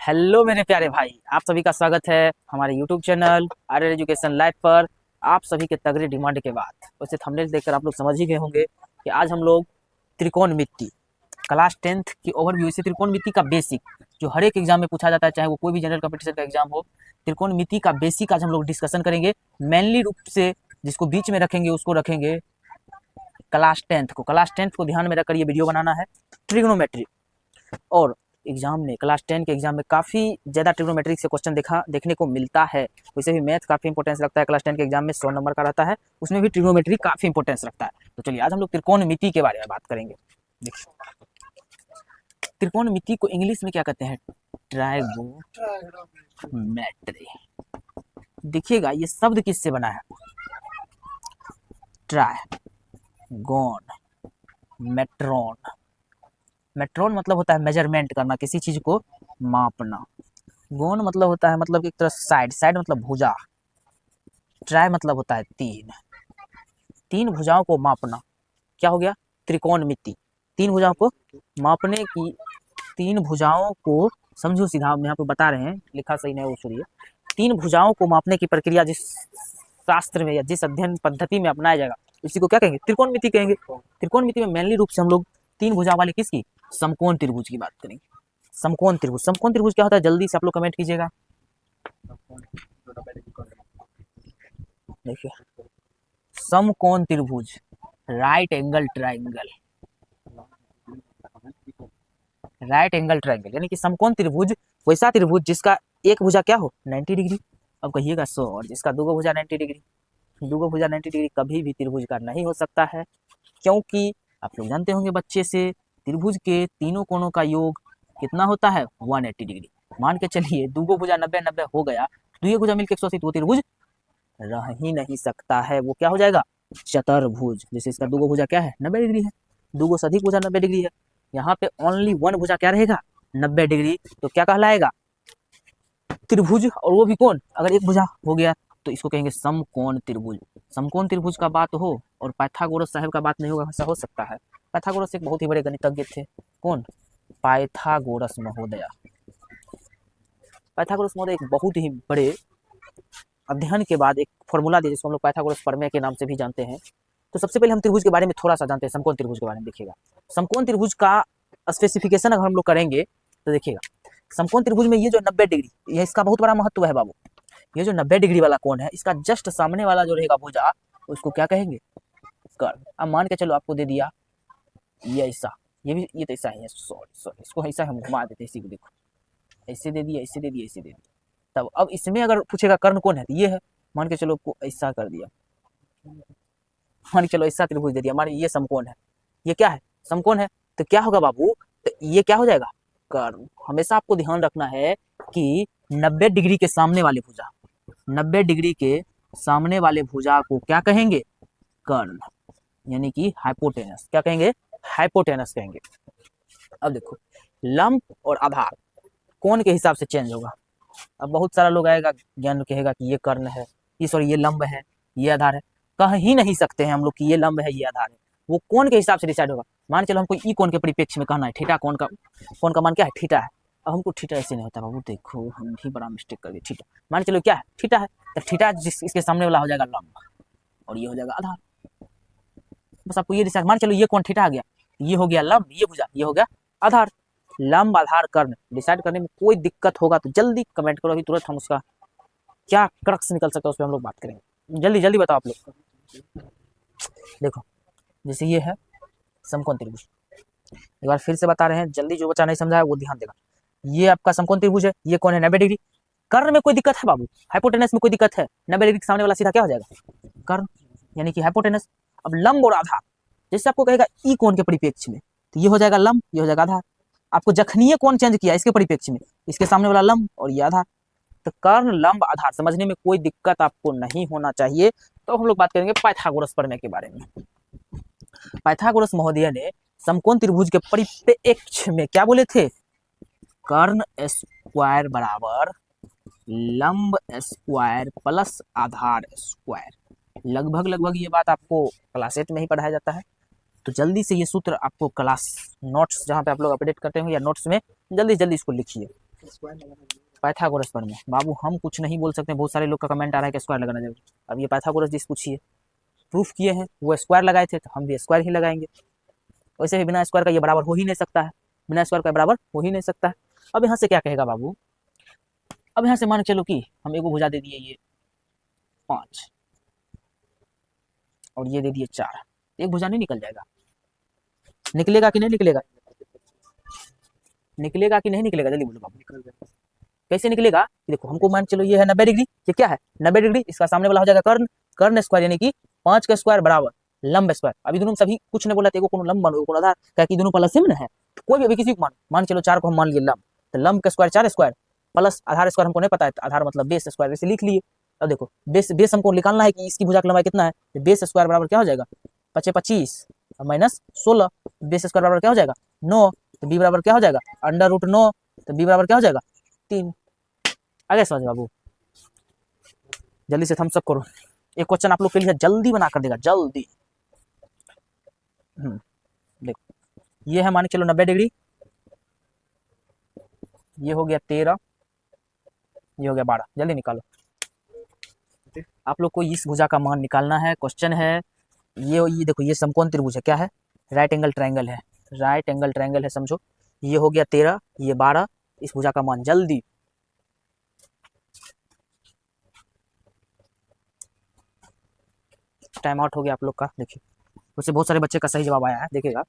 Hello मेरे प्यारे भाई, आप सभी का स्वागत है हमारे YouTube channel Aryan Education Live पर। आप सभी के तगड़े डिमांड के बाद वैसे थंबनेल देखकर आप लोग समझ ही गए होंगे कि आज हम लोग त्रिकोणमिति क्लास 10th की ओवरव्यू, इसे त्रिकोणमिति का बेसिक जो हर एक एग्जाम में पूछा जाता है, चाहे वो कोई भी जनरल कंपटीशन का एग्जाम हो। त्रिकोणमिति का बेसिक आज हम लोग डिस्कशन करेंगे। मेनली रूप से जिसको बीच में रखेंगे उसको रखेंगे क्लास टेंथ को ध्यान में रखकर ये वीडियो बनाना है। ट्रिग्नोमेट्री और एग्जाम में क्लास 10 के एग्जाम में काफ़ी ज़्यादा ट्रिग्नोमेट्रिक से क्वेश्चन देखने को मिलता है। वैसे भी मैथ काफ़ी इंपॉर्टेंस रखता है, क्लास 10 के एग्जाम में 100 नंबर का रहता है, उसमें भी ट्रिग्नोमेट्री काफ़ी इंपॉर्टेंस रखता है। तो चलिए आज हम लोग त्रिकोणमिति के बारे में बात करेंगे। देखिए त्रिकोणमिति को इंग्लिश में क्या कहते हैं? ट्राइगोनोमेट्री। देखिएगा ये शब्द किससे बना है? Trigon matron. मेट्रोन मतलब होता है मेजरमेंट करना, किसी चीज को मापना। गोन मतलब होता है मतलब एक तरह साइड, साइड मतलब भुजा। ट्राई मतलब होता है तीन, तीन भुजाओं को मापना। क्या हो गया? त्रिकोणमिति। तीन भुजाओं को मापने की, तीन भुजाओं को समझो सीधा, हम यहाँ पे बता रहे हैं, लिखा सही नहीं वो सुनिए। तीन भुजाओं को मापने की प्रक्रिया जिस शास्त्र में या जिस अध्ययन पद्धति में अपनाया जाएगा उसी को क्या कहेंगे? त्रिकोणमिति कहेंगे। त्रिकोणमिति में मेनली रूप से हम लोग तीन भुजा वाले किसकी? समकोण त्रिभुज की बात करेंगे। समकोण त्रिभुज, समकोण त्रिभुज क्या होता है? जल्दी से आप लोग कमेंट कीजिएगा। देखिए समकोण त्रिभुज, right angle triangle. Right angle triangle यानी कि समकोण त्रिभुज वैसा त्रिभुज जिसका एक भुजा क्या हो? 90 डिग्री। अब कहिएगा सो, और जिसका दो भुजा 90 डिग्री। दो भुजा 90 डिग्री कभी भी त्रिभुज का नहीं हो सकता है, क्योंकि आप लोग जानते होंगे बच्चे से, त्रिभुज के तीनों कोणों का योग कितना होता है? 180 डिग्री। मान के चलिए दो भुजा 90-90 हो गया, तो ये भुजा मिलकर 180, वो त्रिभुज रह ही नहीं सकता है, वो क्या हो जाएगा? चतुर्भुज। जैसे इसका दो भुजा क्या है? 90 डिग्री है, दो से अधिक भुजा 90 डिग्री है, यहाँ पे ओनली वन भुजा क्या रहेगा? 90 डिग्री। तो क्या कहलाएगा? त्रिभुज। और वो भी कौन? अगर एक भुजा हो गया तो इसको कहेंगे समकोण त्रिभुज। समकोण त्रिभुज का बात हो और पाइथागोरस साहब का बात नहीं होगा, ऐसा हो सकता है? पाइथागोरस एक बहुत ही बड़े गणितज्ञ थे। कौन? पाइथागोरस महोदय। पाइथागोरस महोदय एक बहुत ही बड़े अध्ययन के बाद एक फॉर्मूला दिया जिसको हम लोग पाइथागोरस प्रमेय के नाम से भी जानते हैं। तो सबसे पहले हम त्रिभुज के बारे में थोड़ा सा जानते हैं, समकोण त्रिभुज के बारे में। देखिएगा समकोण त्रिभुज का स्पेसिफिकेशन अगर हम लोग करेंगे तो देखिएगा समकोण त्रिभुज में ये जो 90 डिग्री, ये इसका बहुत बड़ा महत्व है बाबू। ये जो 90 डिग्री वाला कोण है, इसका जस्ट सामने वाला जो रहेगा भुजा, उसको क्या कहेंगे? कर्ण। अब मान के चलो आपको दे दिया ये ऐसा, ये भी ये तो ऐसा ही है, सॉरी इसको ऐसा हम घुमा देते हैं, इसी को देखो ऐसे दे दिया, ऐसे दे दिया, ऐसे दे दिया। तब अब इसमें अगर पूछेगा कर्ण कौन है, तो ये है। मान के चलो आपको ऐसा कर दिया, मान के चलो ऐसा त्रिभुज दे दिया, मान ये समकोण है, ये क्या है? समकोण है। तो क्या होगा बाबू? तो ये क्या हो जाएगा? कर्ण। हमेशा आपको ध्यान रखना है कि 90 डिग्री के सामने वाले भुजा, 90 डिग्री के सामने वाले भुजा को क्या कहेंगे? कर्ण, यानी कि हाइपोटेनस। क्या कहेंगे? हाइपोटेनस कहेंगे। अब देखो लंब और आधार कोण के हिसाब से चेंज होगा। अब बहुत सारा लोग आएगा, ज्ञान कहेगा कि ये कर्ण है, ये सॉरी ये लंब है, ये आधार है। कह ही नहीं सकते हैं हम लोग कि ये लंब है, ये आधार है। वो कोण के हिसाब से डिसाइड होगा। मान चलो हमको ई कोण के परिप्रेक्ष्य में कहना है, थीटा कोण का मान क्या है? थीटा है। अब हमको थीटा ऐसे नहीं होता बाबू, देखो हम भी बड़ा मिस्टेक कर दिए। थीटा मान चलो क्या है? थीटा है। तो थीटा इसके सामने वाला हो जाएगा लंब और ये हो जाएगा आधार। बस आपको ये डिसाइड, मान चलो ये कोण थीटा आ गया, ये हो गया लंब, ये भुजा, ये हो गया आधार। लंब आधार कर्ण डिसाइड करने में कोई दिक्कत होगा तो जल्दी कमेंट करो, अभी तुरंत हम उसका क्या क्रक्स निकल सकता है उस पर हम लोग बात करेंगे। जल्दी जल्दी बताओ आप लोग। देखो जैसे ये है समकोण त्रिभुज, एक बार फिर से बता रहे हैं, जल्दी जो बच्चा नहीं समझा है वो ध्यान देगा। ये आपका समकोण त्रिभुज है, ये कौन है? 90 डिग्री। कर्ण में कोई दिक्कत है बाबू? हाइपोटेनस में कोई दिक्कत है? 90 डिग्री के सामने वाला सीधा क्या हो जाएगा? कर्ण, यानी कि हाइपोटेनस। अब लंब और आधार, जैसे आपको कहेगा ई कोण के परिप्रेक्ष्य में, तो ये हो जाएगा लंब, ये हो जाएगा आधार। आपको जखनीय कोण चेंज किया इसके परिप्रेक्ष्य में, इसके सामने वाला लंब और ये आधार। तो कर्ण लंब आधार समझने में कोई दिक्कत आपको नहीं होना चाहिए। तो हम लोग बात करेंगे पाइथागोरस प्रमेय के बारे में। पाइथागोरस महोदय ने समकोण त्रिभुज के परिप्रेक्ष्य में क्या बोले थे? कर्ण स्क्वायर बराबर लंब स्क्वायर प्लस आधार स्क्वायर। लगभग ये बात आपको क्लास 8 में ही पढ़ाया जाता है। तो जल्दी से ये सूत्र आपको क्लास नोट्स जहाँ पे आप लोग अपडेट करते हो या नोट्स में जल्दी जल्दी इसको लिखिए। पाइथागोरस प्रमेय बाबू हम कुछ नहीं बोल सकते, बहुत सारे लोग का कमेंट आ रहा है कि स्क्वायर लगाना जरूरी। अब ये पाइथागोरस जिस पूछिए, प्रूफ किए हैं, वो स्क्वायर लगाए थे, तो हम भी स्क्वायर ही लगाएंगे। वैसे भी बिना स्क्वायर का ये बराबर हो ही नहीं सकता है, बिना स्क्वायर का बराबर हो ही नहीं सकता है। अब यहाँ से क्या कहेगा बाबू, अब यहाँ से मान चलो कि हम एक भुजा दे दिए ये 5 और ये दे दिए 4, एक भुजा नहीं निकल जाएगा? निकलेगा कि नहीं निकलेगा? निकलेगा कि नहीं निकलेगा? जल्दी बोलो बाबू। निकल जाएगा। कैसे निकलेगा? देखो हमको मान चलो ये है 90 डिग्री, ये क्या है 90 डिग्री, इसका सामने वाला हो जाएगा कर्ण, कर्ण स्क्वायर यानी कि 5 का स्क्वायर बराबर लंब स्क्वायर। अभी दोनों सभी कुछ नहीं बोला, एगो कोनो लंब मानो कोनो आधार, क्या कि दोनों प्लस में है, तो कोई भी अभी किसी को मान चलो 4 को हम मान लिए लंब, तो लंब का स्क्वायर 4 स्क्वायर प्लस आधार स्क्वायर हमको नहीं पता है, आधार मतलब बेस स्क्वायर, इसे लिख लिए। अब देखो बेस बेस हमको निकालना है कि इसकी भुजा की लंबाई कितना है, तो बेस स्क्वायर बराबर क्या हो जाएगा 25 माइनस 16, बेस स्क्वायर बराबर क्या हो जाएगा 9, तो बी बराबर क्या हो जाएगा √9, तो बी बराबर क्या हो जाएगा 3। आगे समझ बाबू, जल्दी से थम्स अप करो, एक क्वेश्चन आप लोग के लिए जल्दी बना कर देगा जल्दी। देखो ये है मान के चलो 90 डिग्री, ये हो गया 13, ये हो गया 12, जल्दी निकालो। आप लोग को इस भुजा का मान निकालना है, क्वेश्चन है ये देखो ये समकोण त्रिभुज है, क्या है राइट एंगल ट्रायंगल है, राइट एंगल ट्रायंगल है समझो। ये हो गया 13, ये 12, इस भुजा का मान जल्दी। टाइम आउट हो गया आप लोग का, देखिए उससे बहुत सारे बच्चे का सही जवाब आया है, देखिएगा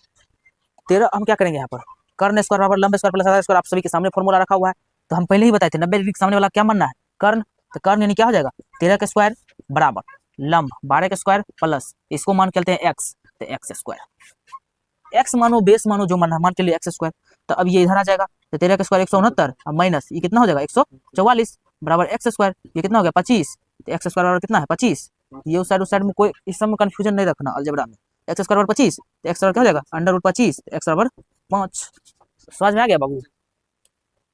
13। हम क्या करेंगे यहाँ पर, कर्ण स्क्वायर बराबर लंब स्क्वायर प्लस आधार स्क्वायर, आप सभी के सामने फॉर्मूला रखा हुआ है, तो हम पहले ही बताए थे 90 डिग्री के सामने वाला क्या मानना है कर्ण, तो कर्ण यानी क्या हो जाएगा 13 का स्क्वायर बराबर लंब 12 का स्क्वायर प्लस इसको मान चलते हैं एक्स, तो एक्स स्क्वायर, एक्स मानो बेस मानो जो मानना मान चलिए एक्स स्क्वायर, तो अब ये इधर आ जाएगा, तो 13 का स्क्वायर 169 और माइनस ये कितना हो जाएगा 144 बराबर एक्स स्क्वायर, ये कितना हो गया 25, तो एक्स स्क्वायर बराबर कितना है 25, ये उस साइड में कोई इस सब में कंफ्यूजन नहीं रखना अलजेब्रा में, एक्स स्क्वायर बराबर 25, तो एक्स बराबर क्या हो जाएगा √25, एक्स बराबर 5। समझ में आ गया बाबू?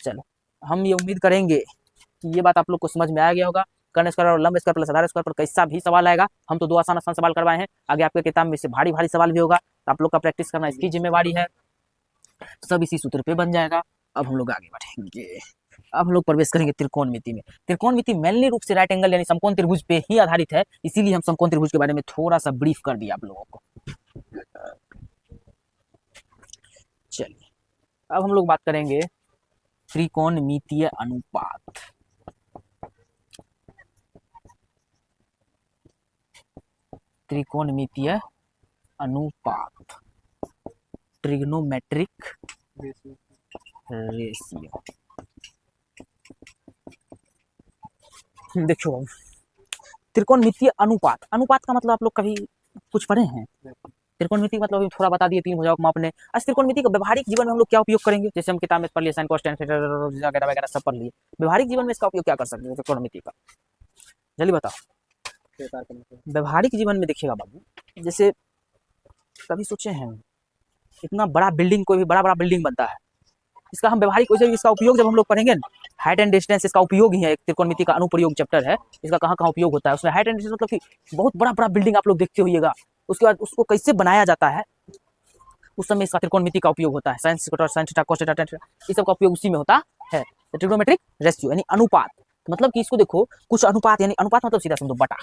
चलो हम ये उम्मीद करेंगे कि ये बात आप लोग को समझ में आ गया होगा। कर्ण स्क्वायर और लंब स्क्वायर प्लस आधार स्क्वायर पर कैसा भी सवाल आएगा, हम तो 2 आसान आसान सवाल करवाए हैं, आगे आपके किताब में से भारी भारी सवाल भी होगा, तो आप लोग का प्रैक्टिस करना इसकी जिम्मेवारी है, सब इसी सूत्र पे बन जाएगा। अब हम लोग आगे बढ़ेंगे, अब हम लोग प्रवेश करेंगे त्रिकोणमिति में। त्रिकोणमिति मेनली रूप से राइट एंगल यानी समकोण त्रिभुज पे ही आधारित है, इसीलिए हम समकोण त्रिभुज के बारे में थोड़ा सा ब्रीफ कर दिया आप लोगों को। चलिए अब हम लोग बात करेंगे त्रिकोणमितीय अनुपात। त्रिकोणमितीय अनुपात, ट्रिग्नोमेट्रिक रेशियो। देखो त्रिकोणमितीय अनुपात, अनुपात का मतलब आप लोग कभी कुछ पढ़े हैं? त्रिकोणमिति मतलब थोड़ा बता दिए, 3 भुजाओं को मापने। आज त्रिकोणमिति का व्यवहारिक जीवन में हम लोग क्या उपयोग करेंगे, जैसे हम किताब में पढ़ लिए साइन कोस टेन थीटा वगैरह वगैरह सब पढ़ लिए, व्यवहारिक जीवन में इसका उपयोग क्या कर सकते हैं त्रिकोणमिति का, जल्दी बताओ। व्यवहारिक जीवन में देखिएगा बाबू, जैसे कभी सोचे हैं इतना बड़ा बिल्डिंग, कोई भी बड़ा बड़ा बिल्डिंग बनता है, इसका हम व्यवहारिक वैसे इसका उपयोग जब हम लोग पढ़ेंगे ना, हाइट एंड डिस्टेंस इसका उपयोग ही है, एक त्रिकोणमिति का अनुप्रयोग चैप्टर है, इसका कहाँ कहाँ उपयोग होता है उसमें। हाइट एंड डिस्टेंस मतलब कि बहुत बड़ा बड़ा बिल्डिंग आप लोग देखते होइएगा, उसके बाद उसको कैसे बनाया जाता है, उस समय इसका त्रिकोणमिति का उपयोग होता है, sine square sine theta cos theta tan theta, इस सब का उपयोग उसी में होता है। तो ट्रिग्नोमेट्रिक रेशियो यानी अनुपात, मतलब कि इसको देखो कुछ अनुपात, यानी अनुपात मतलब सीधा समझो बटा,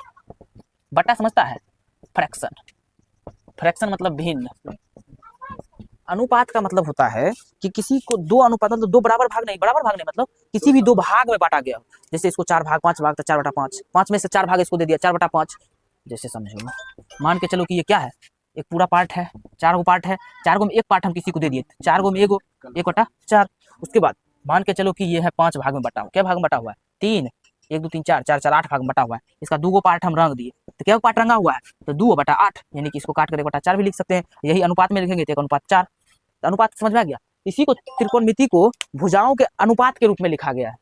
बटा समझता है, फ्रैक्शन, फ्रैक्शन मतलब भिन्न, अनुपात का मतलब होता है कि किसी को दो अनुपात मतलब दो बराबर भाग नहीं, बराबर भाग नहीं मतलब किसी भी 2 भाग में बांटा गया, जैसे इसको 4 भाग 5 भाग तो 4/5, 5 में से 4 भाग इसको दे दिया 4/5, जैसे समझो मान के चलो कि ये क्या है, एक पूरा पार्ट है, 4 गो पार्ट है, 4 गो में एक पार्ट हम किसी को दे दिए, 4 गो में एगो 1/4। उसके बाद मान के चलो कि ये है 5 भाग में बटा हुआ, क्या भाग में बटा हुआ है 3, 1 2 3 4 4 4 8 भाग में बटा हुआ है, इसका 2 गो पार्ट हम रंग दिए, तो क्या पार्ट रंगा हुआ है, तो 2/8, यानी कि इसको काट कर 1/4 भी लिख सकते हैं, यही अनुपात में लिखेंगे तो 1/4। अनुपात समझ में आ गया, इसी को त्रिकोणमिति को भुजाओं के अनुपात के रूप में लिखा गया है,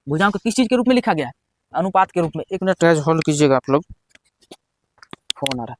भुजाओं को किस चीज के रूप में लिखा गया है, अनुपात के रूप में। एक मिनट होल्ड कीजिएगा आप लोग, फोन आ रहा है।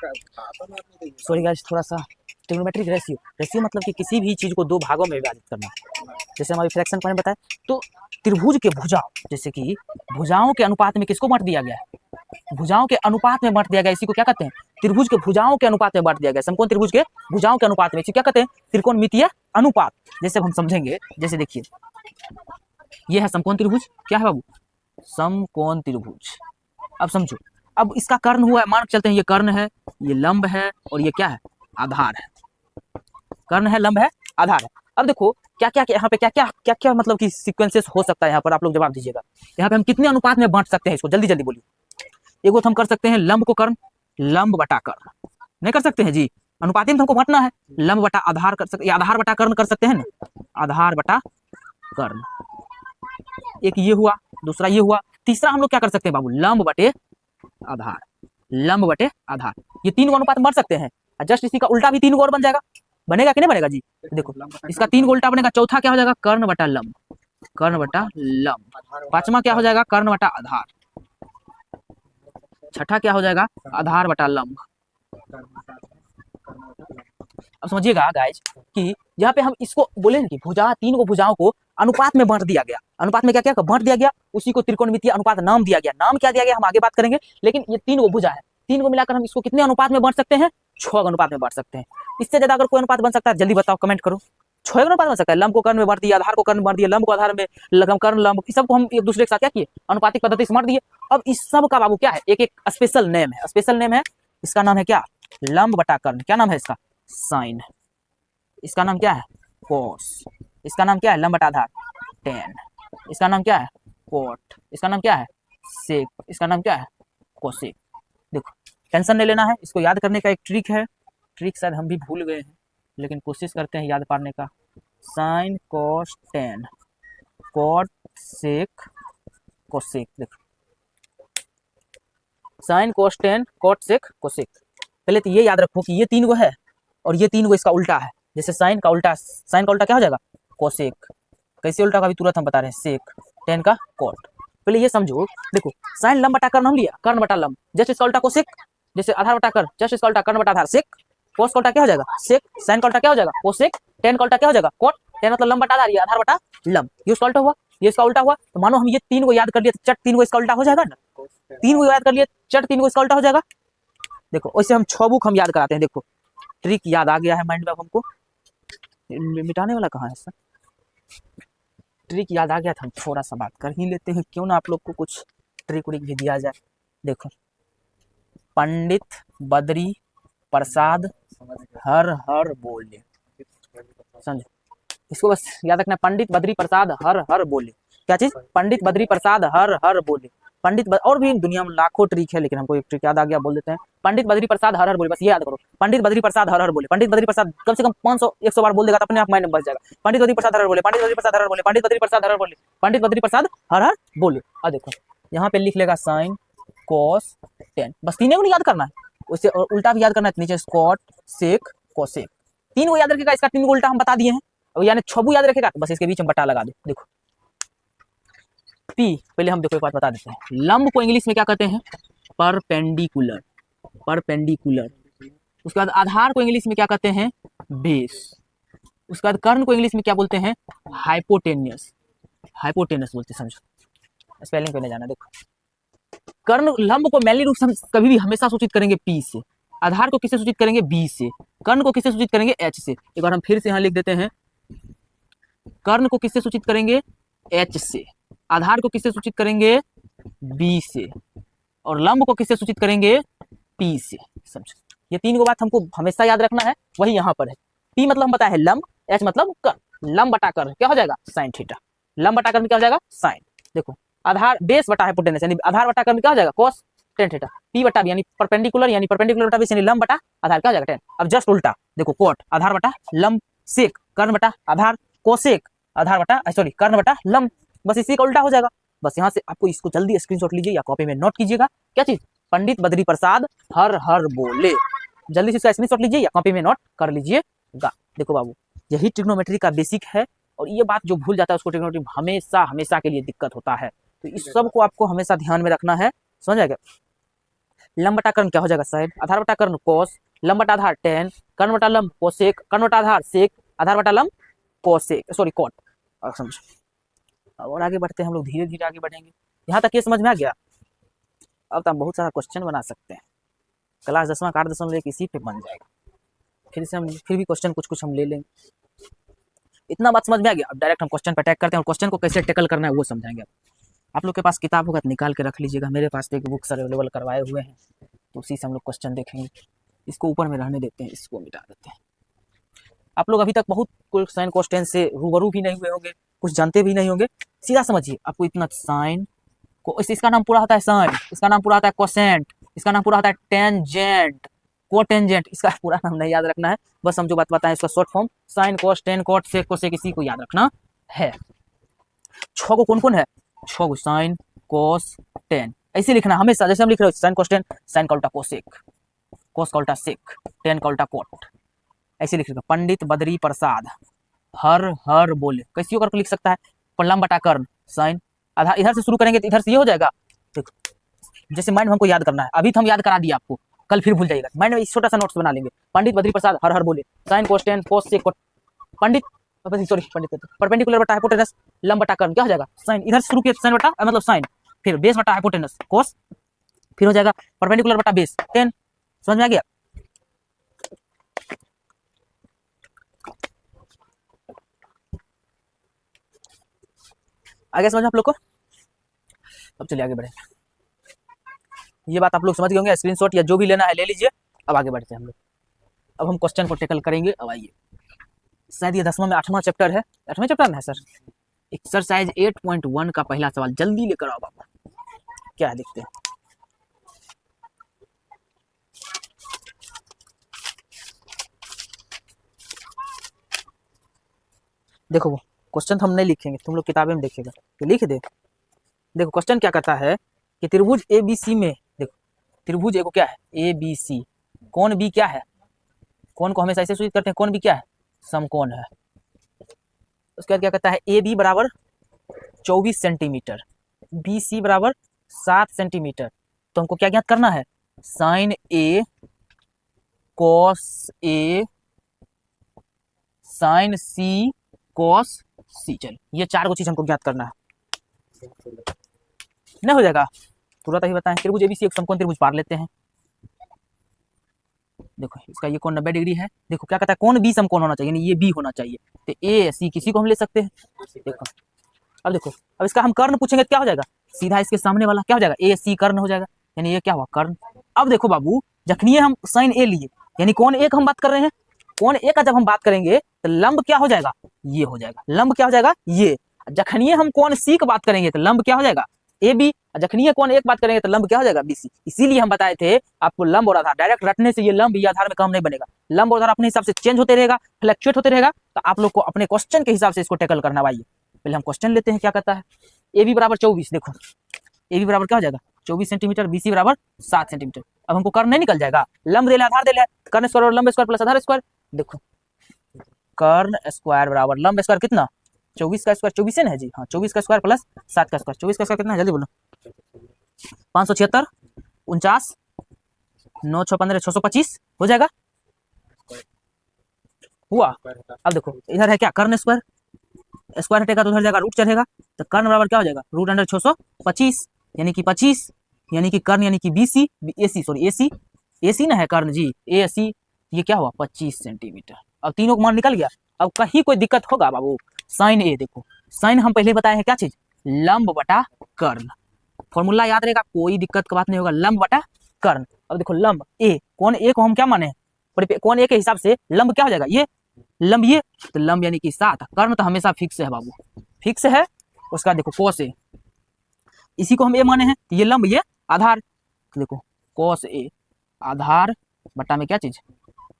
सॉरी गाइस, थोड़ा सा ट्रिग्नोमेट्रिक रेशियो, रेशियो मतलब कि किसी भी चीज को दो भागों में विभाजित करना। जैसे हमारे फ्रैक्शन पॉइंट बताए, तो त्रिभुज के भुजाओं, जैसे कि भुजाओं के अनुपात में किसको बांट दिया गया है, भुजाओं के अनुपात में बांट दिया गया, इसी को क्या कहते हैं, त्रिभुज के भुजाओं के अनुपात में बांट दिया गया, समकोण त्रिभुज के भुजाओं के अनुपात में, इसे क्या कहते हैं, त्रिकोणमितीय अनुपात। जैसे हम समझेंगे, जैसे देखिए ये है समकोण त्रिभुज, क्या है बाबू, समकोण त्रिभुज। अब समझो, अब इसका कर्ण हुआ है, मान चलते हैं ये कर्ण है, ये लंब है, और ये क्या है, आधार है। कर्ण है, लंब है, आधार है। अब देखो क्या क्या यहाँ पे क्या क्या क्या क्या मतलब कि सीक्वेंसेस हो सकता है, यहाँ पर आप लोग जवाब दीजिएगा। यहाँ पे हम कितने अनुपात में बांट सकते हैं इसको, जल्दी जल्दी बोलिए। एगो तो हम कर सकते हैं लंब को कर्ण, लंब बटा कर्ण, नहीं कर सकते हैं जी, अनुपाती में हमको बांटना है, लंब बटा आधार कर सकते, आधार बटा कर्ण कर सकते हैं ना, आधार बटा कर्ण। एक ये हुआ, दूसरा ये हुआ, तीसरा हम लोग क्या कर सकते हैं बाबू, लंब बटे आधार, लंब बटे आधार। ये तीन अनुपात में बांट सकते हैं। जस्ट इसी का उल्टा भी तीन और बन जाएगा, बनेगा कि नहीं बनेगा जी, देखो इसका तीन उल्टा बनेगा। चौथा क्या हो जाएगा, कर्ण बटा लंब, कर्ण बटा लंब। पांचवा क्या हो जाएगा, कर्ण बटा आधार। छठा क्या हो जाएगा, आधार बटा लंब। अब समझिएगा गाइज कि यहाँ पे हम इसको बोले ना कि भुजा, तीन को भुजाओं को अनुपात में बांट दिया गया, अनुपात में क्या क्या बांट दिया गया, उसी को त्रिकोणमितीय अनुपात नाम दिया गया। नाम क्या दिया गया हम आगे बात करेंगे, लेकिन ये तीन को भुजा है, तीन को मिलाकर हम इसको कितने अनुपात में बांट सकते हैं, 6 अनुपात में बांट सकते हैं। इससे ज्यादा अगर कोई अनुपात बन सकता है जल्दी बताओ, कमेंट करो। 6 अनुपात बन सकता है, लंब को कर्ण में बांट दिया, आधार को कर्ण बांट दिया, लंब को आधार में, कर्ण लंब, इस सबको हम एक दूसरे के साथ क्या किए, अनुपातिक पद्धति से बांट दिए। अब इस सब का बाबू क्या है, एक एक स्पेशल नेम है, स्पेशल नेम है, इसका नाम है क्या, लंब बटा कर्ण। क्या नाम है इसका, साइन। इसका नाम क्या है, कोस। इसका नाम क्या है, लंब बटा आधार, टेन। इसका नाम क्या है, कोट। इसका नाम क्या है, सेक। इसका नाम क्या है, कोसेक। देखो टेंशन नहीं लेना है, इसको याद करने का एक ट्रिक है, ट्रिक शायद हम भी भूल गए हैं, लेकिन कोशिश करते हैं याद पाने का। Sine cos tan, cot sec cosec. देखो sine cos tan, cot sec cosec. पहले तो ये याद रखो कि ये तीन गो है और ये तीन गो इसका उल्टा है। जैसे साइन का उल्टा, साइन का उल्टा क्या हो जाएगा, कोसेक। कैसे उल्टा का भी तुरंत हम बता रहे हैं, सेक। टेन का कोट। पहले ये समझो, देखो साइन लंब बटा कर्ण हम लिया, कर्ण बटा लंब, जस्ट इसका उल्टा कोसेक। जैसे आधार बटा कर्ण, जस्ट इसका उल्टा कर्ण बटा आधार, सेक। कोस का उल्टा क्या हो जाएगा, सेक। साइन का उल्टा क्या हो जाएगा, कोसेक। टेन का उल्टा क्या हो जाएगा, कोट। टेन मतलब लंब बटा आधार, ये आधार बटा लंब, ये उसका उल्टा हुआ, ये इसका उल्टा हुआ। तो मानो हम ये तीन को याद कर लिए, चट तीन को इसका उल्टा हो जाएगा ना, तीन को याद कर लिए, चट तीन को इसका उल्टा हो जाएगा। देखो वैसे हम 6 बुक हम याद कराते हैं। देखो ट्रिक याद आ गया है माइंड में, हमको मिटाने वाला कहाँ है सर, ट्रिक याद आ गया था, हम थोड़ा सा बात कर ही लेते हैं, क्यों ना आप लोग को कुछ ट्रिक उरिक भी दिया जाए। देखो पंडित बद्री प्रसाद हर हर बोले, समझो इसको बस याद रखना, पंडित बद्री प्रसाद हर हर बोले। क्या चीज, पंडित बद्री प्रसाद हर हर बोले। और भी दुनिया में लाखों ट्रिक है, लेकिन हमको एक ट्रिक याद आ गया, बोल देते हैं। पंडित बद्री प्रसाद हर हर बोले, बस ये याद करो, पंडित बद्री प्रसाद हर हर बोले। पंडित बद्री प्रसाद कम से कम 500-100 बार बोल देगा तो अपने आप माइंड में बच जाएगा। पंडित बद्री प्रसाद हर हर बोले, पंडित बद्री प्रसाद हर हर बोले, पंडित बद्री प्रसाद हर हर बोले, पंडित बद्री प्रसाद हर हर बोले। अब देखो यहाँ पे लिख लेगा साइन कॉस टेन, बस तीनों को याद करना है, उससे उल्टा भी याद करना है, नीचे स्कॉट सेक कोसेक। तीन को याद रखेगा, इसका तीन को उल्टा हम बता दिए हैं, और यानी 6 याद रखेगा, बस इसके बीच में बटा लगा दो। देखो पी, पहले हम देखो एक बात बता देते हैं, लंब को इंग्लिश में क्या कहते हैं, परपेंडिकुलर, परपेंडिकुलर। उसके बाद आधार को इंग्लिश में क्या कहते हैं, बेस। उसके बाद कर्ण को इंग्लिश में क्या बोलते हैं, हाइपोटेनियस, हाइपोटेनस बोलते हैं, समझो स्पेलिंग पे नहीं जाना। देखो कर्ण लंब को मैनली रूप से हम कभी भी हमेशा सूचित करेंगे पी से, आधार को किससे सूचित करेंगे, बी से, कर्ण को किससे सूचित करेंगे, एच से। एक बार हम फिर से यहाँ लिख देते हैं, कर्ण को किससे सूचित करेंगे, एच से, आधार को किससे सूचित करेंगे, बी से, और लंब को किससे सूचित करेंगे, पी से। समझो ये तीन को बात हमको हमेशा याद रखना है, वही यहाँ पर है। पी मतलब हम बताया है लंब, एच मतलब कर्ण, लंब बटा कर्ण क्या हो जाएगा, साइन थीटा, लंब बटा कर्ण क्या हो जाएगा, साइन। देखो आधार बेस बटा हाइपोटेनस, यानी आधार बटा कर्ण क्या हो जाएगा, कोस टेन थीटा। पी बटा बी यानी परपेंडिकुलर, यानी परपेंडिकुलर बटा बेस यानी लंब बटा आधार क्या हो जाएगा, टेन। अब जस्ट उल्टा देखो, कोट आधार बटा लंब, सेक कर्ण बटा आधार, कोसेक आधार बटा सॉरी कर्ण बटा लंब, बस इसी का उल्टा हो जाएगा। बस यहाँ से आपको इसको जल्दी स्क्रीनशॉट लीजिए या कॉपी में नोट कीजिएगा, क्या चीज, पंडित बद्री प्रसाद हर हर बोले। जल्दी से इसका स्क्रीनशॉट लीजिए या कॉपी में नोट कर लीजिएगा। देखो बाबू यही ट्रिग्नोमेट्री का बेसिक है, और ये बात जो भूल जाता है उसको ट्रिग्नोमेट्री हमेशा हमेशा के लिए दिक्कत होता है। तो इस सब को आपको हमेशा ध्यान में रखना है, समझ आएगा। लंब बटा कर्ण क्या हो जाएगा साइन, आधार बटा कर्ण कॉस, लंब बटा आधार टेन, कर्ण बटा लंब कोसेक, कर्ण बटा आधार सेक, आधार बटा लंब कोसेक सॉरी कॉट। और समझो और आगे बढ़ते हैं हम लोग, धीरे धीरे आगे बढ़ेंगे। यहाँ तक ये समझ में आ गया। अब तो हम बहुत सारा क्वेश्चन बना सकते हैं, क्लास 10वां का 8.1 इसी पे बन जाएगा। फिर से हम फिर भी क्वेश्चन कुछ कुछ हम ले लेंगे। इतना बात समझ में आ गया। अब डायरेक्ट हम क्वेश्चन पे अटैक करते हैं और क्वेश्चन को कैसे टैकल करना है वो समझाएंगे। आप लोग के पास किताब होगा तो निकाल के रख लीजिएगा, मेरे पास तो एक बुक्स अवेलेबल करवाए हुए हैं, तो उसी से हम लोग क्वेश्चन देखेंगे। इसको ऊपर में रहने देते हैं, इसको मिटा देते हैं। आप लोग अभी तक बहुत कुछ साइन कोस्टेन से रूबरू भी नहीं हुए होंगे, कुछ जानते भी नहीं होंगे। सीधा समझिए, आपको इतना साइन को इसका नाम पूरा होता है साइन, इसका नाम पूरा होता है कोसेंट, इसका नाम पूरा होता है टेंजेंट, कोटेंजेंट, इसका पूरा नाम नहीं याद रखना है, बस हम जो बात बताएं इसका short form sine cos tan cot sec cosec इसी को याद रखना है। 6 को कौन कौन है, 6 को साइन कोस टेन, ऐसे लिखना हमेशा, जैसे हम लिख रहे हो साइन कोस टेन, साइन का उल्टा कोसेक, कोस का उल्टा सेक, टेन का उल्टा कोट, ऐसे लिखेगा। पंडित बद्री प्रसाद हर हर बोले, कैसी होकर लिख सकता है, लंब बटा कर्ण साइन आधा, इधर से शुरू करेंगे तो इधर से ये हो जाएगा। देखो जैसे माइंड में हमको याद करना है, अभी तो हम याद करा दिए आपको, कल फिर भूल जाएगा। माइंड में छोटा सा नोट्स बना लेंगे। पंडित बद्री प्रसाद हर हर बोले, साइन कोस टेन कोस सेक कोट, पंडित सॉरी पंडित परपेंडिकुलर बटा हाइपोटेनस लंब बटा कर्ण क्या हो जाएगा साइन, इधर शुरू किया साइन बटा मतलब साइन, फिर बेस बटा हाइपोटेनस कोस, फिर हो जाएगा परपेंडिकुलर बटा बेस टेन। समझ में आ गया। आगे समझ आप लोग को। अब चलिए आगे बढ़ेंगे। ये बात आप लोग समझ गए होंगे, स्क्रीनशॉट या जो भी लेना है ले लीजिए। अब आगे बढ़ते हैं हम लोग, अब हम क्वेश्चन को टैकल करेंगे। अब आइए, शायद ये 10वां में 8वां चैप्टर है, 8वें चैप्टर में है सर। एक्सरसाइज 8.1 का पहला सवाल जल्दी लेकर आओ बाबा, क्या है देखते हैं। देखो वो क्वेश्चन तो हम नहीं लिखेंगे, तुम लोग किताबें में देखेगा तो लिख दे। देखो क्वेश्चन क्या कहता है कि त्रिभुज ABC में, देखो त्रिभुज ए को क्या है ABC, कौन बी क्या है, कौन को हमेशा ऐसे सूचित करते हैं, कौन बी क्या है समकोण है। उसके बाद क्या कहता है AB बराबर 24 सेंटीमीटर, BC बराबर 7 सेंटीमीटर। तो हमको क्या ज्ञात करना है, sine A cos A sine C cos C। चल ये 4 को चीज हमको ज्ञात करना है, नहीं हो जाएगा तुरंत ही बताएं। त्रिभुज ABC एक समकोण त्रिभुज पार लेते हैं। देखो इसका ये कोण 90 डिग्री है। देखो क्या कहता है कौन B समकोण होना चाहिए, यानी ये B होना चाहिए, तो A C किसी को हम ले सकते हैं। देखो अब देखो, अब इसका हम कर्ण पूछेंगे तो क्या हो जाएगा, सीधा इसके सामने वाला क्या हो जाएगा AC कर्ण हो जाएगा, यानी ये क्या हुआ कर्ण। अब देखो बाबू, जखनी हम साइन A लिए, यानी कौन एक हम बात कर रहे हैं, कौन एक का जब हम बात करेंगे तो लंब क्या हो जाएगा, ये हो जाएगा, लंब क्या हो जाएगा ये। जखनी हम कौन C की बात करेंगे तो लंब क्या हो जाएगा AB, जखनी कौन एक बात करेंगे तो लंब क्या हो जाएगा BC। इसीलिए हम बताए थे आपको लंब और आधार डायरेक्ट रटने से ये लंब ये आधार में काम नहीं बनेगा, लंब और आधार अपने हिसाब से चेंज होते रहेगा, फ्लक्चुएट होते रहेगा। तो आप लोग को अपने क्वेश्चन के हिसाब से इसको टैकल करना। आइए पहले हम क्वेश्चन लेते हैं, क्या कहता है AB बराबर 24। देखो AB बराबर क्या हो जाएगा 24 सेंटीमीटर, BC बराबर 7 सेंटीमीटर। अब हमको कर्ण नहीं निकल जाएगा, लंब दे आधार दे, कर्ण स्क्वायर और लंब स्क्वायर प्लस आधार स्क्वायर। देखो कर्ण स्क्वायर बराबर लंब स्क्वायर कितना 24 का स्क्वायर 24 है ना जी, हाँ 24 का स्क्वायर प्लस 7 का स्क्वायर, 24 का स्क्वायर कितना है जल्दी बोलो, 576 49 9 6 15 625 हो जाएगा हुआ। अब देखो इधर है क्या कर्ण स्क्वायर, स्क्वायर हटेगा तो उधर जाएगा रूट चढ़ेगा, तो कर्ण बराबर क्या हो जाएगा रूट अंडर 625, यानी कि 25, यानी कि कर्ण यानी कि BC AC सॉरी AC ना है कर्ण जी AC, ये क्या हुआ 25 सेंटीमीटर। अब तीनों का मान निकल गया। अब कहीं कोई दिक्कत होगा बाबू, साइन A देखो, साइन हम पहले बताए हैं क्या चीज लंब बटा कर्ण, फॉर्मूला याद रहेगा, कोई दिक्कत का बात नहीं होगा, लंब बटा कर्ण। अब देखो लंब A, कौन A को हम क्या माने, कौन A के हिसाब से लंब क्या हो जाएगा ये लंब, ये तो लंब यानी कि 7, कर्ण तो हमेशा फिक्स है बाबू, फिक्स है। उसका देखो कोस A, इसी को हम A माने हैं, ये लंब ये आधार, तो देखो कोस A आधार बटा में क्या चीज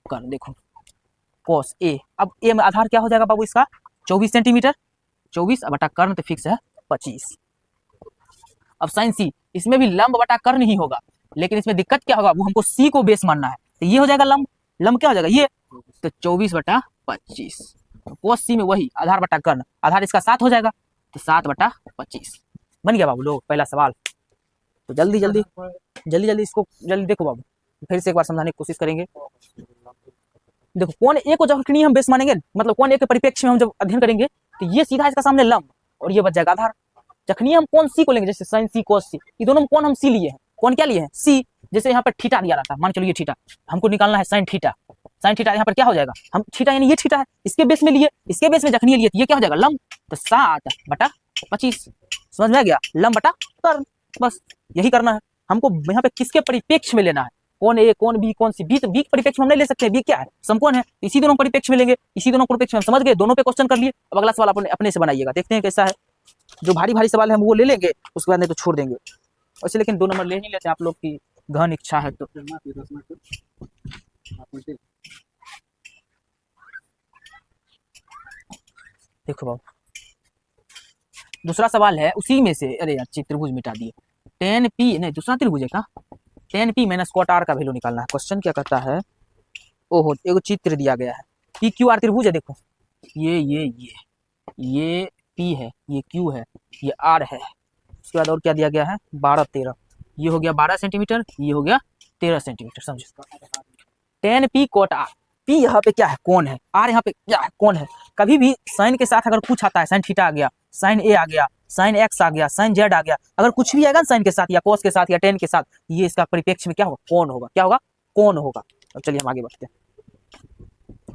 कर्ण, देखो कोस A। अब A में आधार क्या हो जाएगा बाबू इसका 24 सेंटीमीटर, 24 बटा कर्ण तो फिक्स है 25। अब साइन C, इसमें भी लंब बटा कर्ण ही होगा, लेकिन इसमें दिक्कत क्या होगा, वो हमको C को बेस मानना है, तो ये हो जाएगा लंब, लंब क्या हो जाएगा ये, तो 24 बटा 25। कोस C में वही आधार बटा कर्ण, आधार इसका 7 हो जाएगा, तो 7 बटा 25 बन गया बाबू लोग पहला सवाल। तो जल्दी जल्दी जल्दी जल्दी इसको जल्दी देखो बाबू, फिर से एक बार समझाने की कोशिश करेंगे। देखो कोण ए को जब हम बेस मानेंगे, मतलब कोण ए के परिप्रेक्ष्य में हम जब अध्ययन करेंगे तो ये सीधा इसका सामने लंब और ये बच जाएगा आधार। जखनी हम कोण सी को लेंगे, जैसे साइन सी कोस सी, ये दोनों में कोण हम सी लिए हैं, कोण क्या लिए हैं सी। जैसे यहाँ पर थीटा दिया रहता है, मान चलो ये थीटा, हमको निकालना है साइन थीटा। साइन थीटा यहाँ पर क्या हो जाएगा, हम थीटा यानी ये थीटा है, इसके बेस में लिए, इसके बेस में जखनी लिए तो ये क्या हो जाएगा लंब। तो 60/25 समझ में आ गया, लंब बटा कर्ण, बस यही करना है हमको। यहाँ पे किसके परिप्रेक्ष्य में लेना है, कौन ए कौन बी कौन सी, बी तो बी के परिप्रेक्ष्य में हम नहीं ले सकते, बी क्या है समकोण है, इसी दोनों परिप्रेक्ष्य में लेंगे, इसी दोनों परिप्रेक्ष्य में समझ गए, दोनों पे क्वेश्चन कर लिए। अब अगला सवाल अपने से बनाइएगा, देखते हैं कैसा है। जो भारी भारी सवाल है हम वो ले लेंगे, उसके बाद नहीं तो छोड़ देंगे वैसे, लेकिन 2 नंबर ले ही लेते हैं, आप लोग की गहन इच्छा है तो। देखो बाबू दूसरा सवाल है उसी में से, अरे यार त्रिभुज मिटा दिए, tan p नहीं दूसरा त्रिभुज है का, tan p minus cot r का वैल्यू निकालना है। क्वेश्चन क्या कहता है, ओहो एगो चित्र दिया गया है, p q r त्रिभुज है, देखो ये p है, ये q है, ये r है, उसके बाद और क्या दिया गया है 12-13, ये हो गया 12 सेंटीमीटर, ये हो गया 13 सेंटीमीटर, समझो। tan p cot r, p यहाँ पे क्या है कोण है, r यहाँ पे क्या है कोण है। कभी भी साइन के साथ अगर कुछ आता है, साइन थीटा आ गया, साइन ए आ गया, साइन एक्स आ गया, साइन जेड आ गया, अगर कुछ भी आएगा साइन के साथ या कोस के साथ या टेन के साथ, ये इसका परिप्रेक्ष्य में क्या होगा कोण होगा, क्या होगा कोण होगा। अब चलिए हम आगे बढ़ते हैं,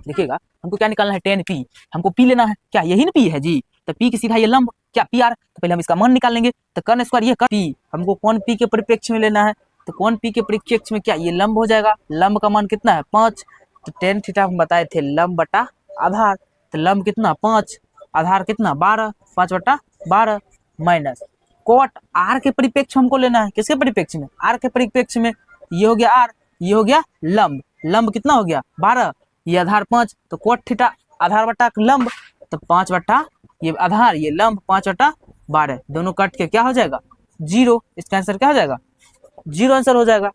देखिएगा हमको क्या निकालना है tan p, हमको p लेना है, क्या यही ना p है जी, तो p की सीधा ये लंब क्या p r, तो पहले हम इसका मान निकाल लेंगे, तो कर्ण स्क्वायर ये p, हमको कोण p के परिप्रेक्ष्य में लेना है, तो कोण p के परिप्रेक्ष्य में क्या ये लंब हो जाएगा, लंब का मान कितना है 5, तो tan थीटा हम बताए थे लंब बटा आधार, तो लंब कितना 5, आधार कितना 12, 5/12 माइनस कोट आर के परिप्रेक्ष्य हमको लेना है, किसके परिप्रेक्ष्य में आर के परिप्रेक्ष्य में, ये हो गया आर, ये हो गया लंब, लंब कितना हो गया 12, ये आधार 5, तो कोट थीटा आधार बटा लंब, तो 5 ये आधार ये लंब 5/12, दोनों कट के क्या हो जाएगा 0, इसका आंसर क्या हो जाएगा 0 आंसर हो जाएगा।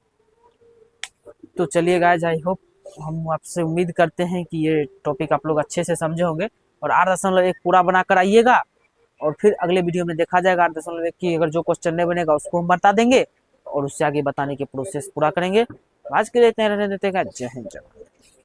तो चलिए गाइस, आई होप हम आपसे उम्मीद करते हैं कि ये टॉपिक आप लोग अच्छे से समझे होंगे, और 8.1 पूरा बना कर आइएगा, और फिर अगले वीडियो में देखा जाएगा 8.1 की अगर जो क्वेश्चन नहीं बनेगा उसको हम बता देंगे, और उससे आगे बताने की प्रोसेस पूरा करेंगे। आज के लिए इतना रहने देते हैं, जय हिंद जय भारत।